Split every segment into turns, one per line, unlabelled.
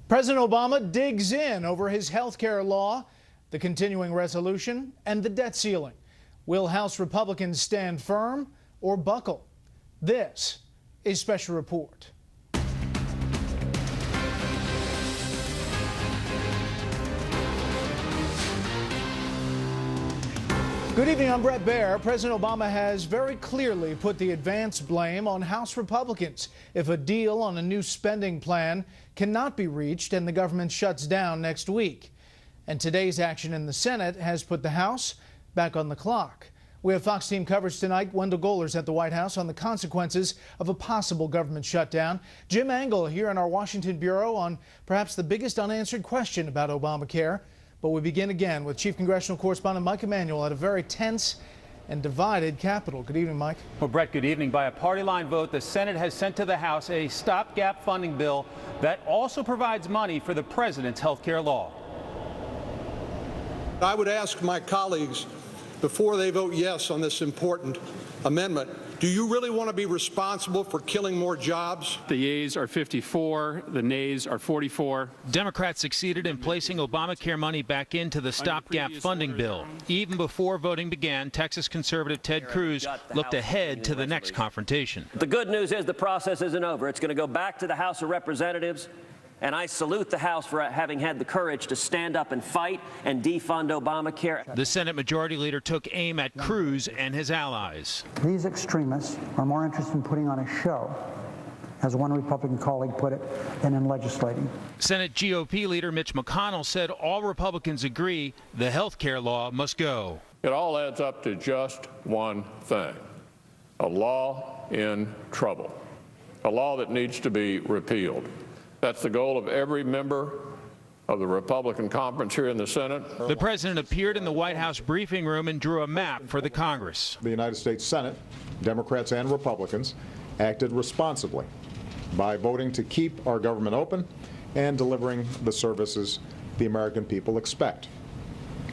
President Obama digs in over his health care law, the continuing resolution, and the debt ceiling. Will House Republicans stand firm or buckle? This is Special Report. Good evening, I'm Brett Baer. President Obama has very clearly put the advance blame on House Republicans if a deal on a new spending plan cannot be reached and the government shuts down next week. And today's action in the Senate has put the House back on the clock. We have Fox team coverage tonight. Wendell Goler's at the White House on the consequences of a possible government shutdown. Jim Angle here in our Washington bureau on perhaps the biggest unanswered question about Obamacare. But we begin again with Chief Congressional Correspondent Mike Emanuel at a very tense and divided Capitol. Good evening, Mike.
Well, Brett, good evening. By a party line vote, the Senate has sent to the House a stopgap funding bill that also provides money for the president's health care law.
I would ask my colleagues, before they vote yes on this important amendment, do you really want to be responsible for killing more jobs?
The yeas are 54, the nays are 44.
Democrats succeeded in placing Obamacare money back into the stopgap funding bill. Even before voting began, Texas conservative Ted Cruz looked ahead to the next confrontation.
The good news is the process isn't over. It's going to go back to the House of Representatives. And I salute the House for having had the courage to stand up and fight and defund Obamacare.
The Senate Majority Leader took aim at Cruz and his allies.
These extremists are more interested in putting on a show, as one Republican colleague put it, than in legislating.
Senate GOP Leader Mitch McConnell said all Republicans agree the health care law must go.
It all adds up to just one thing: a law in trouble, a law that needs to be repealed. That's the goal of every member of the Republican conference here in the Senate.
The president appeared in the White House briefing room and drew a map for the Congress.
The United States Senate, Democrats and Republicans, acted responsibly by voting to keep our government open and delivering the services the American people expect.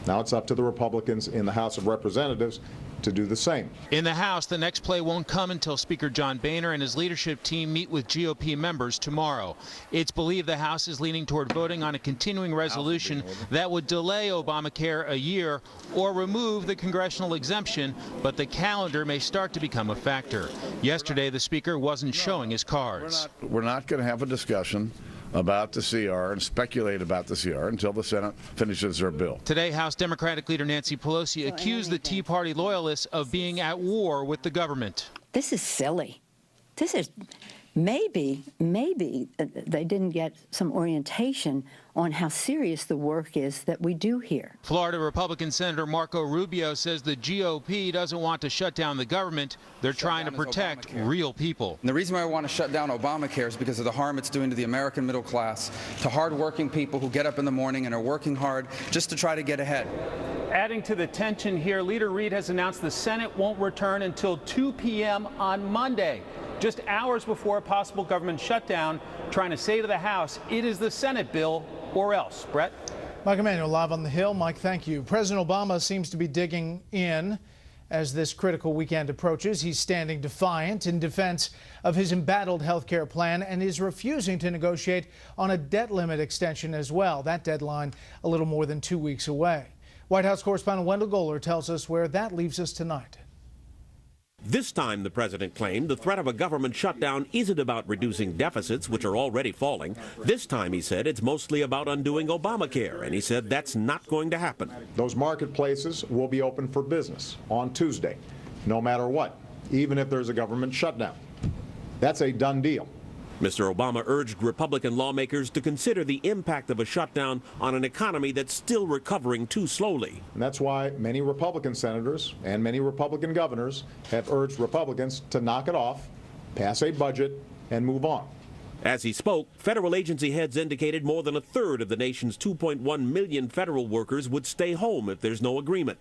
Now it's up to the Republicans in the House of Representatives to do the same.
In the House, the next play won't come until Speaker John Boehner and his leadership team meet with GOP members tomorrow. It's believed the House is leaning toward voting on a continuing resolution that would delay Obamacare a year or remove the congressional exemption, but the calendar may start to become a factor. Yesterday, the Speaker wasn't showing his cards.
We're not going to have a discussion about the CR and speculate about the CR until the Senate finishes their bill.
Today, House Democratic Leader Nancy Pelosi accused the Tea Party loyalists of being at war with the government.
This is silly. This is maybe they didn't get some orientation on how serious the work is that we do here.
Florida Republican Senator Marco Rubio says the GOP doesn't want to shut down the government. They're trying to protect real people.
And the reason why I want to shut down Obamacare is because of the harm it's doing to the American middle class, to hardworking people who get up in the morning and are working hard just to try to get ahead.
Adding to the tension here, Leader Reid has announced the Senate won't return until 2 p.m. on Monday, just hours before a possible government shutdown, trying to say to the House, it is the Senate bill or else. Brett?
Mike Emanuel live on the Hill. Mike, thank you. President Obama seems to be digging in as this critical weekend approaches. He's standing defiant in defense of his embattled health care plan and is refusing to negotiate on a debt limit extension as well. That deadline a little more than 2 weeks away. White House correspondent Wendell Goler tells us where that leaves us tonight.
This time, the president claimed the threat of a government shutdown isn't about reducing deficits, which are already falling. This time, he said, it's mostly about undoing Obamacare, and he said that's not going to happen.
Those marketplaces will be open for business on Tuesday, no matter what, even if there's a government shutdown. That's a done deal.
Mr. Obama urged Republican lawmakers to consider the impact of a shutdown on an economy that's still recovering too slowly.
And that's why many Republican senators and many Republican governors have urged Republicans to knock it off, pass a budget, and move on.
As he spoke, federal agency heads indicated more than a third of the nation's 2.1 million federal workers would stay home if there's no agreement.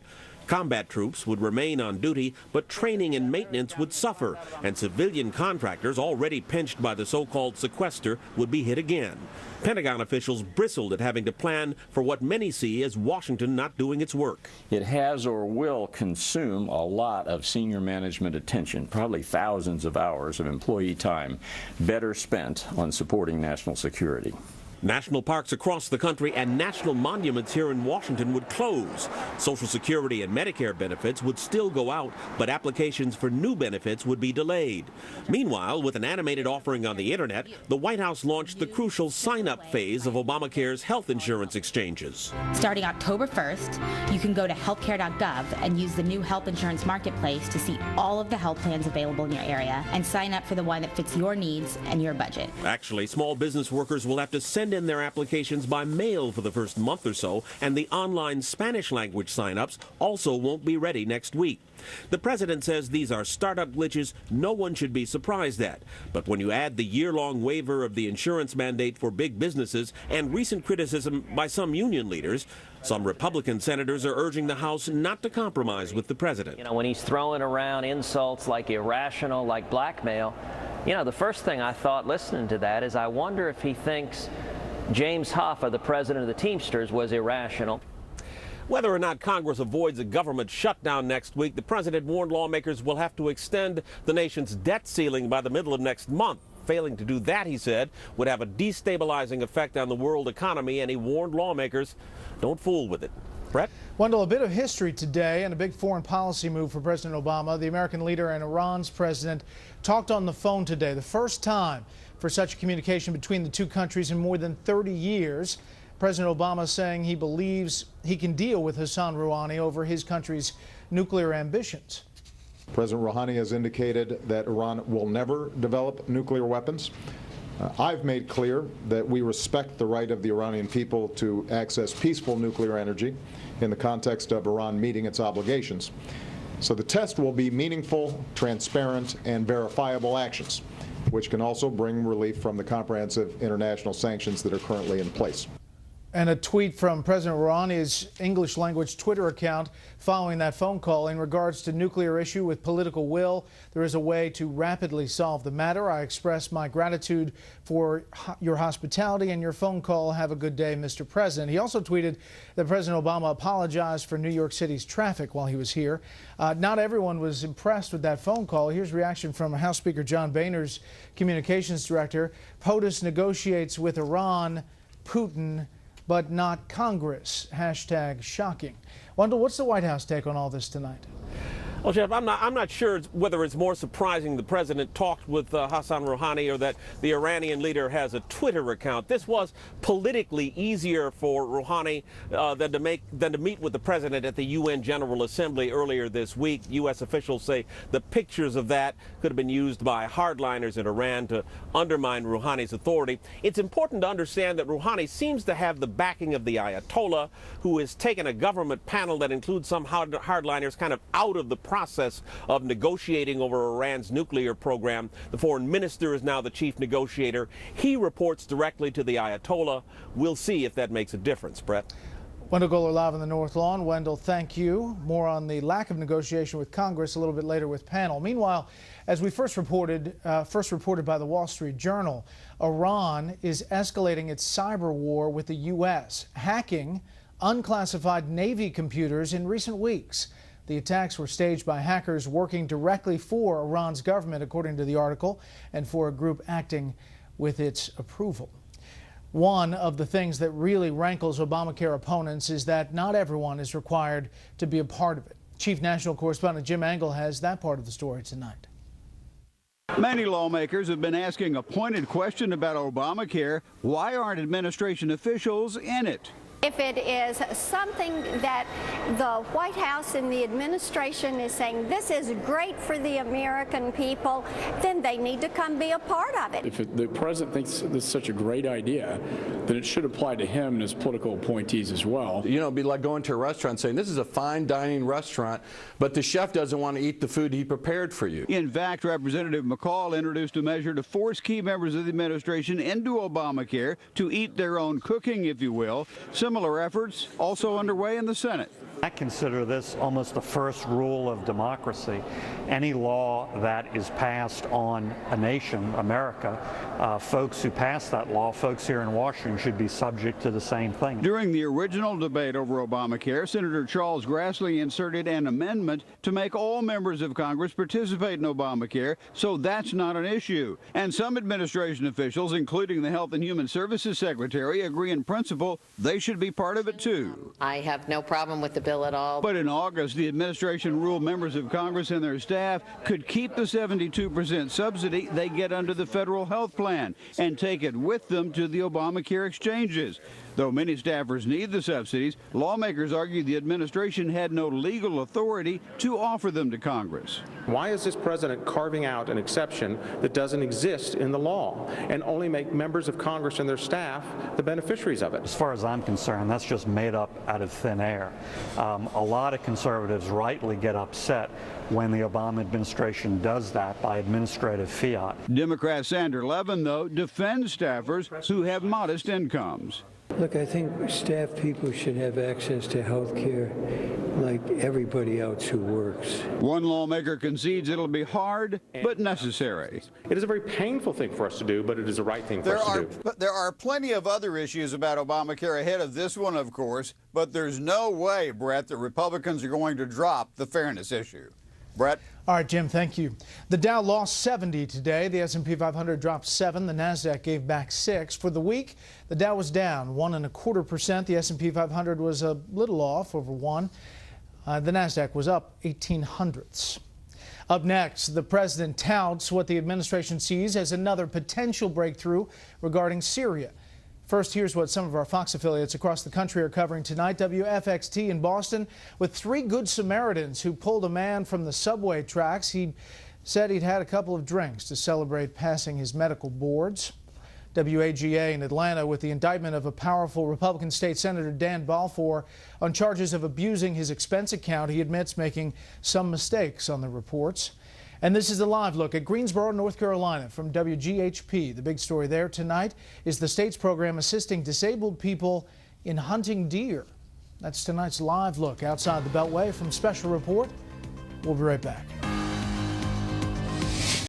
Combat troops would remain on duty, but training and maintenance would suffer, and civilian contractors already pinched by the so-called sequester would be hit again. Pentagon officials bristled at having to plan for what many see as Washington not doing its work.
It has or will consume a lot of senior management attention, probably thousands of hours of employee time better spent on supporting national security.
National parks across the country and national monuments here in Washington would close. Social Security and Medicare benefits would still go out, but applications for new benefits would be delayed. Meanwhile, with an animated offering on the internet, the White House launched the crucial sign-up phase of Obamacare's health insurance exchanges.
Starting October 1st, you can go to healthcare.gov and use the new health insurance marketplace to see all of the health plans available in your area and sign up for the one that fits your needs and your budget.
Actually, small business workers will have to send in their applications by mail for the first month or so, and the online Spanish language sign-ups also won't be ready next week. The president says these are startup glitches no one should be surprised at. But when you add the year-long waiver of the insurance mandate for big businesses and recent criticism by some union leaders, some Republican senators are urging the House not to compromise with the president.
You know, when he's throwing around insults like irrational, like blackmail, you know, the first thing I thought listening to that is I wonder if he thinks James Hoffa, the president of the Teamsters, was irrational.
Whether or not Congress avoids a government shutdown next week, the president warned lawmakers will have to extend the nation's debt ceiling by the middle of next month. Failing to do that, he said, would have a destabilizing effect on the world economy, and he warned lawmakers, don't fool with it. Brett?
Wendell, a bit of history today and a big foreign policy move for President Obama. The American leader and Iran's president talked on the phone today, the first time for such communication between the two countries in more than 30 years. President Obama saying he believes he can deal with Hassan Rouhani over his country's nuclear ambitions.
President Rouhani has indicated that Iran will never develop nuclear weapons. I've made clear that we respect the right of the Iranian people to access peaceful nuclear energy in the context of Iran meeting its obligations. So the test will be meaningful, transparent, and verifiable actions, which can also bring relief from the comprehensive international sanctions that are currently in place.
And a tweet from President Rouhani's English language Twitter account following that phone call. In regards to nuclear issue with political will, there is a way to rapidly solve the matter. I express my gratitude for your hospitality and your phone call. Have a good day, Mr. President. He also tweeted that President Obama apologized for New York City's traffic while he was here. Not everyone was impressed with that phone call. Here's reaction from House Speaker John Boehner's communications director. POTUS negotiates with Iran, Putin, but not Congress. Hashtag shocking. Wendell, what's the White House take on all this tonight?
Well, Jeff, I'm not sure whether it's more surprising the president talked with Hassan Rouhani or that the Iranian leader has a Twitter account. This was politically easier for Rouhani than to meet with the president at the UN General Assembly earlier this week. U.S. officials say the pictures of that could have been used by hardliners in Iran to undermine Rouhani's authority. It's important to understand that Rouhani seems to have the backing of the Ayatollah, who has taken a government panel that includes some hardliners kind of out of the process of negotiating over Iran's nuclear program. The foreign minister is now the chief negotiator. He reports directly to the Ayatollah. We'll see if that makes a difference, Brett.
Wendell Goler live on the North Lawn. Wendell, thank you. More on the lack of negotiation with Congress a little bit later with panel. Meanwhile, as we first reported by the Wall Street Journal, Iran is escalating its cyber war with the U.S., hacking unclassified Navy computers in recent weeks. The attacks were staged by hackers working directly for Iran's government, according to the article, and for a group acting with its approval. One of the things that really rankles Obamacare opponents is that not everyone is required to be a part of it. Chief National Correspondent Jim Angle has that part of the story tonight.
Many lawmakers have been asking a pointed question about Obamacare. Why aren't administration officials in it?
If it is something that the White House and the administration is saying this is great for the American people, then they need to come be a part of it.
If the president thinks this is such a great idea, then it should apply to him and his political appointees as well.
You know, it'd be like going to a restaurant saying this is a fine dining restaurant, but the chef doesn't want to eat the food he prepared for you.
In fact, Representative McCall introduced a measure to force key members of the administration into Obamacare to eat their own cooking, if you will. Similar efforts also underway in the Senate.
I consider this almost the first rule of democracy. Any law that is passed on a nation, America, folks who pass that law, folks here in Washington, should be subject to the same thing.
During the original debate over Obamacare, Senator Charles Grassley inserted an amendment to make all members of Congress participate in Obamacare, so that's not an issue. And some administration officials, including the Health and Human Services Secretary, agree in principle they should be part of it too.
I have no problem with the bill at all.
But in August, the administration ruled members of Congress and their staff could keep the 72% subsidy they get under the federal health plan and take it with them to the Obamacare exchanges. Though many staffers need the subsidies, lawmakers argue the administration had no legal authority to offer them to Congress.
Why is this president carving out an exception that doesn't exist in the law and only make members of Congress and their staff the beneficiaries of it?
As far as I'm concerned, that's just made up out of thin air. A lot of conservatives rightly get upset when the Obama administration does that by administrative fiat.
Democrat Sandra Levin, though, defends staffers who have modest incomes.
Look, I think staff people should have access to health care like everybody else who works.
One lawmaker concedes it'll be hard, but necessary.
It is a very painful thing for us to do, but it is the right thing for us to do.
There are plenty of other issues about Obamacare ahead of this one, of course, but there's no way, Brett, that Republicans are going to drop the fairness issue. Brett?
All right, Jim, thank you. The Dow lost 70 today. The S&P 500 dropped 7. The Nasdaq gave back 6. For the week, the Dow was down 1.25%. The S&P 500 was a little off, over 1. The Nasdaq was up 0.18. Up next, the president touts what the administration sees as another potential breakthrough regarding Syria. First, here's what some of our Fox affiliates across the country are covering tonight. WFXT in Boston with 3 Good Samaritans who pulled a man from the subway tracks. He said he'd had a couple of drinks to celebrate passing his medical boards. WAGA in Atlanta with the indictment of a powerful Republican State Senator Dan Balfour on charges of abusing his expense account. He admits making some mistakes on the reports. And this is a live look at Greensboro, North Carolina from WGHP. The big story there tonight is the state's program assisting disabled people in hunting deer. That's tonight's live look outside the Beltway from Special Report. We'll be right back.